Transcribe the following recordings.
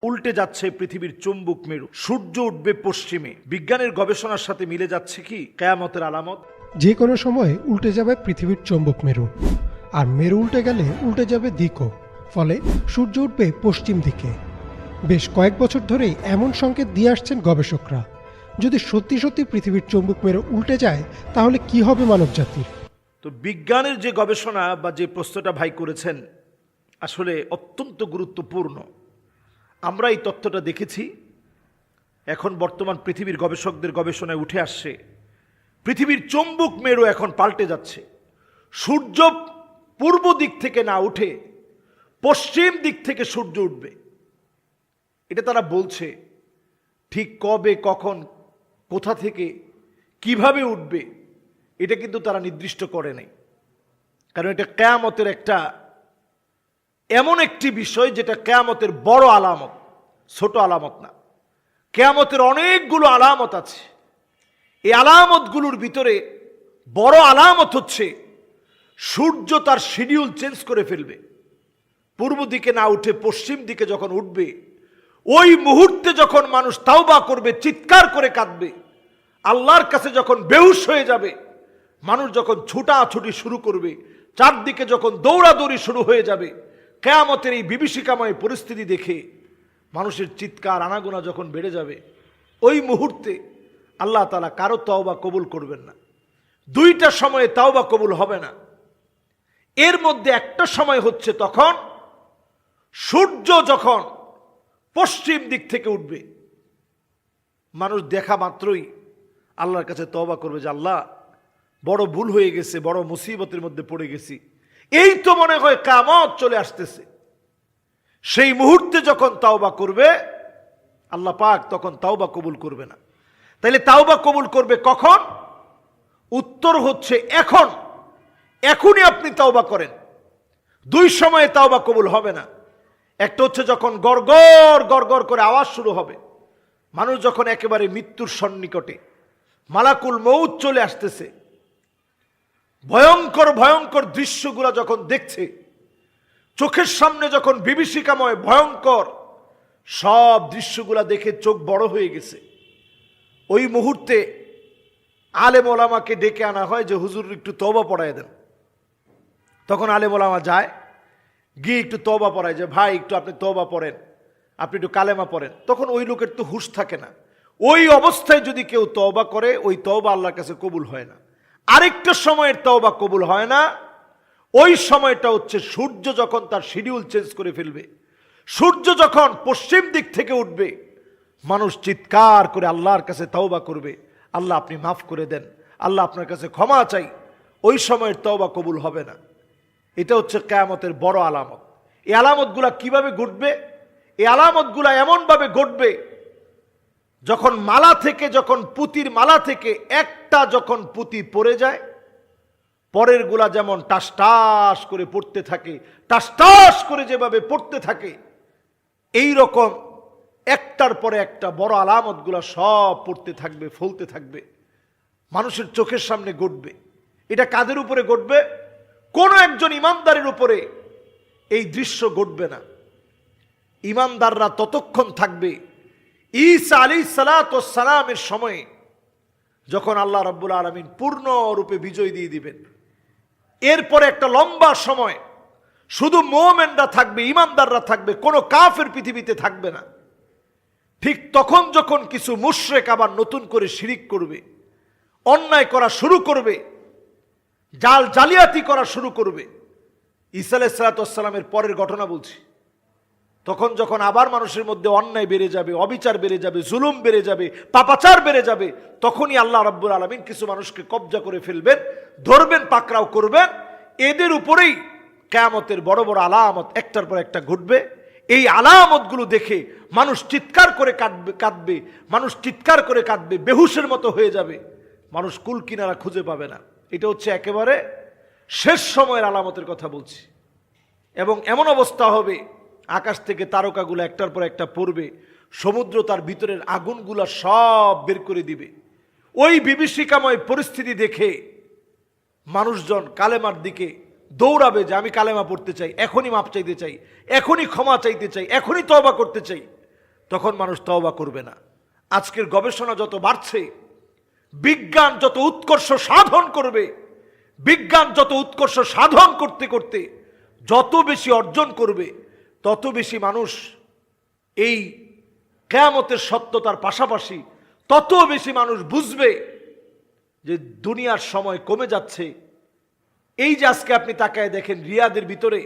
উল্টে যাচ্ছে পৃথিবীর চুম্বক মেরু, সূর্য উঠবে পশ্চিমে। বিজ্ঞানের গবেষণার সাথে মিলে যাচ্ছে কি কিয়ামতের আলামত? যে কোনো সময় উল্টে যাবে পৃথিবীর চৌম্বক মেরু, আর মেরু উল্টে গেলে উল্টে যাবে দিকও। ফলে সূর্য উঠবে পশ্চিম দিকে। বেশ কয়েক বছর ধরেই এমন সংকেত দিয়ে আসছেন গবেষকরা। যদি সত্যি সত্যি পৃথিবীর চৌম্বক মেরু উল্টে যায় তাহলে কি হবে মানব জাতির? তো বিজ্ঞানের যে গবেষণা বা যে প্রশ্নটা ভাই করেছেন আসলে অত্যন্ত গুরুত্বপূর্ণ। আমরা এই তথ্যটা দেখেছি, এখন বর্তমান পৃথিবীর গবেষকদের গবেষণায় উঠে আসছে পৃথিবীর চৌম্বক মেরু এখন পাল্টে যাচ্ছে। সূর্য পূর্ব দিক থেকে না উঠে পশ্চিম দিক থেকে সূর্য উঠবে, এটা তারা বলছে। ঠিক কবে, কখন, কোথা থেকে, কিভাবে উঠবে এটা কিন্তু তারা নির্দিষ্ট করে নাই, কারণ এটা কিয়ামতের একটা এমন একটি বিষয় যেটা কিয়ামতের বড় আলামত, ছোট আলামত না। কিয়ামতের অনেকগুলো আলামত আছে। এই আলামতগুলোর ভিতরে বড় আলামত হচ্ছে সূর্য তার শিডিউল চেঞ্জ করে ফেলবে। পূর্ব দিকে না উঠে পশ্চিম দিকে যখন উঠবে, ওই মুহূর্তে যখন মানুষ তাওবা করবে, চিৎকার করে কাঁদবে, আল্লাহর কাছে যখন বেহুশ হয়ে যাবে, মানুষ যখন ছুটাছুটি শুরু করবে, চারদিকে যখন দৌড়াদৌড়ি শুরু হয়ে যাবে, কিয়ামতের এই বিভীষিকাময় পরিস্থিতি দেখে মানুষের চিৎকার আনাগোনা যখন বেড়ে যাবে, ওই মুহূর্তে আল্লাহ তাআলা কারো তওবা কবুল করবেন না। দুইটা সময়ে তওবা কবুল হবে না। এর মধ্যে একটা সময় হচ্ছে তখন সূর্য যখন পশ্চিম দিক থেকে উঠবে, মানুষ দেখা মাত্রই আল্লাহর কাছে তওবা করবে যে আল্লাহ, বড় ভুল হয়ে গেছে, বড় মুসিবতের মধ্যে পড়ে গেছি, এই তো মনে হয় কিয়ামত চলে আসতেছে। সেই মুহূর্তে যখন তাওবা করবে আল্লাহ পাক তখন তাওবা কবুল করবে না। তাইলে তাওবা কবুল করবে কখন? উত্তর হচ্ছে এখন। এখনই আপনি তাওবা করেন। দুই সময়ে তাওবা কবুল হবে না। একটা হচ্ছে যখন গড়গড় গড়গড় করে আওয়াজ শুরু হবে, মানুষ যখন একেবারে মৃত্যুর সন্নিকটে, মালাকুল মউত চলে আসতেছে, ভয়ঙ্কর ভয়ঙ্কর দৃশ্যগুলো যখন দেখছে, চোখের সামনে যখন বিভীষিকাময় ভয়ঙ্কর সব দৃশ্যগুলা দেখে চোখ বড় হয়ে গেছে, ওই মুহূর্তে আলেম ওলামাকে ডেকে আনা হয় যে হুজুর একটু তওবা পড়ায় দেন। তখন আলেম ওলামা যায়, গিয়ে একটু তওবা পড়ায় যে ভাই একটু আপনি তওবা পড়েন, আপনি একটু কালেমা পড়েন। তখন ওই লোকের তো হুঁশ থাকে না। ওই অবস্থায় যদি কেউ তওবা করে, ওই তওবা আল্লাহর কাছে কবুল হয় না। আরেকটা সময়ের তওবা কবুল হয় না, ওই সময়টা হচ্ছে সূর্য যখন তার শিডিউল চেঞ্জ করে ফেলবে। সূর্য যখন পশ্চিম দিক থেকে উঠবে, মানুষ চিৎকার করে আল্লাহর কাছে তওবা করবে, আল্লাহ আপনি মাফ করে দেন, আল্লাহ আপনার কাছে ক্ষমা চাই। ওই সময়ের তওবা কবুল হবে না। এটা হচ্ছে কিয়ামতের বড় আলামত। এই আলামতগুলা কিভাবে ঘটবে? এই আলামতগুলা এমনভাবে ঘটবে যখন মালা থেকে, যখন পুঁতির মালা থেকে একটা যখন পুঁতি পড়ে যায়, পরের গুলা যেমন টাস টাস করে পড়তে থাকে, টাস টাস করে যেভাবে পড়তে থাকে, এই রকম একটার পরে একটা বড় আলামতগুলা সব পড়তে থাকবে, ফলতে থাকবে, মানুষের চোখের সামনে ঘটবে। এটা কাদের উপরে ঘটবে? কোন একজন ইমানদারের উপরে এই দৃশ্য ঘটবে না। ইমানদাররা ততক্ষণ থাকবে ঈসা আলাইহিস সালাতু ওয়াস সালামের সময়ে, যখন আল্লাহ রাব্বুল আলামিন পূর্ণরূপে বিজয় দিয়ে দিবেন। এরপরে একটা লম্বা সময় শুধু মুমিনরা থাকবে, ইমানদাররা থাকবে, কোনো কাফের পৃথিবীতে থাকবে না। ঠিক তখন যখন কিছু মুশরিক আবার নতুন করে শিরিক করবে, অন্যায় করা শুরু করবে, জালিয়াতি করা শুরু করবে। ঈসা আলাইহিস সালাতু ওয়াস সালামের পরের ঘটনা বলছি। তখন যখন আবার মানুষের মধ্যে অন্যায় বেড়ে যাবে, অবিচার বেড়ে যাবে, জুলুম বেড়ে যাবে, পাপাচার বেড়ে যাবে, তখনই আল্লাহ রাব্বুল আলামিন কিছু মানুষকে কবজা করে ফেলবেন, ধরবেন, পাকড়াও করবেন। এদের উপরেই কিয়ামতের বড় বড় আলামত একটার পর একটা ঘটবে। এই আলামতগুলো দেখে মানুষ চিৎকার করে কাঁদবে, মানুষ চিৎকার করে কাঁদবে, বেহুশের মতো হয়ে যাবে, মানুষ কুল কিনারা খুঁজে পাবে না। এটা হচ্ছে একেবারে শেষ সময়ের আলামতের কথা বলছি। এবং এমন অবস্থা হবে, আকাশ থেকে তারকাগুলো একটার পর একটা পড়বে, সমুদ্র তার ভিতরের আগুনগুলা সব বের করে দিবে। ওই বিভীষিকাময় পরিস্থিতি দেখে মানুষজন কালেমার দিকে দৌড়াবে যে আমি কালেমা পড়তে চাই, এখনই মাপ চাইতে চাই, এখনই ক্ষমা চাইতে চাই, এখনই তওবা করতে চাই। তখন মানুষ তওবা করবে না। আজকের গবেষণা যত বাড়ছে, বিজ্ঞান যত উৎকর্ষ সাধন করবে, বিজ্ঞান যত উৎকর্ষ সাধন করতে করতে যত বেশি অর্জন করবে, তত বেশি মানুষ এই কিয়ামতের সত্যতার পাশাপাশি তত বেশি মানুষ বুঝবে যে দুনিয়ার সময় কমে যাচ্ছে। এই যে আজকে আপনি তাকায় দেখেন, রিয়াদের ভিতরে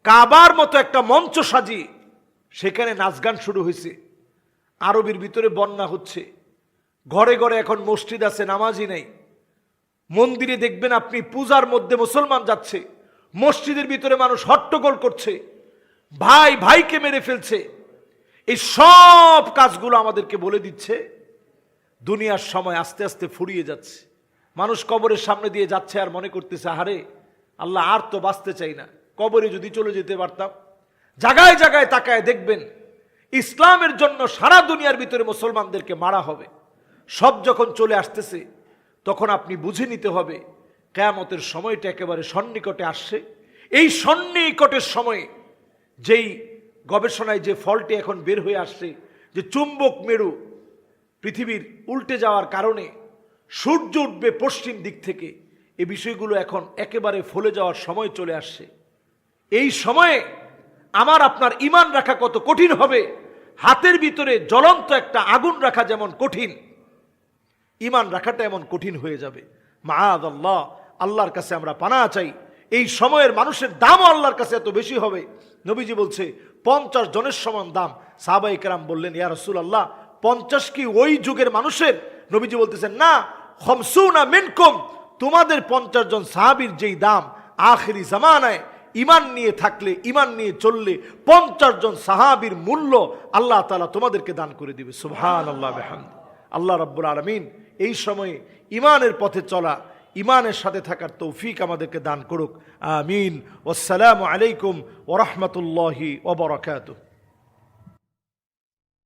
কাবার মতো একটা মঞ্চ সাজিয়ে সেখানে নাচ গান শুরু হয়েছে। আরবের ভিতরে বন্যা হচ্ছে, ঘরে ঘরে এখন মসজিদ আছে, নামাজই নেই। মন্দিরে দেখবেন আপনি পূজার মধ্যে মুসলমান যাচ্ছে, মসজিদের ভিতরে মানুষ হট্টগোল করছে, ভাই ভাইকে মেরে ফেলছে। এই সব কাজগুলো আমাদেরকে বলে দিচ্ছে দুনিয়ার সময় আস্তে আস্তে ফুরিয়ে যাচ্ছে। মানুষ কবরের সামনে দিয়ে যাচ্ছে আর মনে করতেছে, আহারে আল্লাহ আর তো বাঁচতে চাই না, কবরে যদি চলে যেতে পারতাম। জায়গায় জায়গায় তাকায় দেখবেন ইসলামের জন্য সারা দুনিয়ার ভিতরে মুসলমানদেরকে মারা হবে। সব যখন চলে আসতেছে তখন আপনি বুঝে নিতে হবে কিয়ামতের সময়টা একেবারে সন্নিকটে আসছে। এই সন্নিকটের সময়ে যেই গবেষণায় যে ফলটি এখন বের হয়ে আসছে, যে চুম্বক মেরু পৃথিবীর উল্টে যাওয়ার কারণে সূর্য উঠবে পশ্চিম দিক থেকে, এই বিষয়গুলো এখন একেবারে ফলে যাওয়ার সময় চলে আসছে। এই সময়ে আমার আপনার ঈমান রাখা কত কঠিন হবে। হাতের ভিতরে জ্বলন্ত একটা আগুন রাখা যেমন কঠিন, ঈমান রাখাটা এমন কঠিন হয়ে যাবে। মাআযাল্লাহ, আল্লাহর কাছে আমরা পানাহ চাই। এই সময়ের মানুষের দামও আল্লাহর কাছে এত বেশি হবে। নবীজি বলছে 50 জনের সমান দাম। সাহাবায়ে কেরাম বললেন, ইয়া রাসূলুল্লাহ 50 কি ওই যুগের মানুষের? নবীজি বলতেছেন, না, 50 মিনকুম, তোমাদের 50 জন সাহাবীর যেই দাম আখিরি জামানায় ঈমান নিয়ে থাকলে, ঈমান নিয়ে চললে 50 জন সাহাবীর মূল্য আল্লাহ তাআলা তোমাদেরকে দান করে দিবে। সুবহানাল্লাহ বিহামদি। আল্লাহ রাব্বুল আলামিন এই সময়ে ঈমানের পথে চলা, ঈমানের সাথে থাকার তৌফিক আমাদেরকে দান করুক। আমিন। ওয়াসসালামু আলাইকুম ওয়া রাহমাতুল্লাহি ওয়া বারাকাতুহু।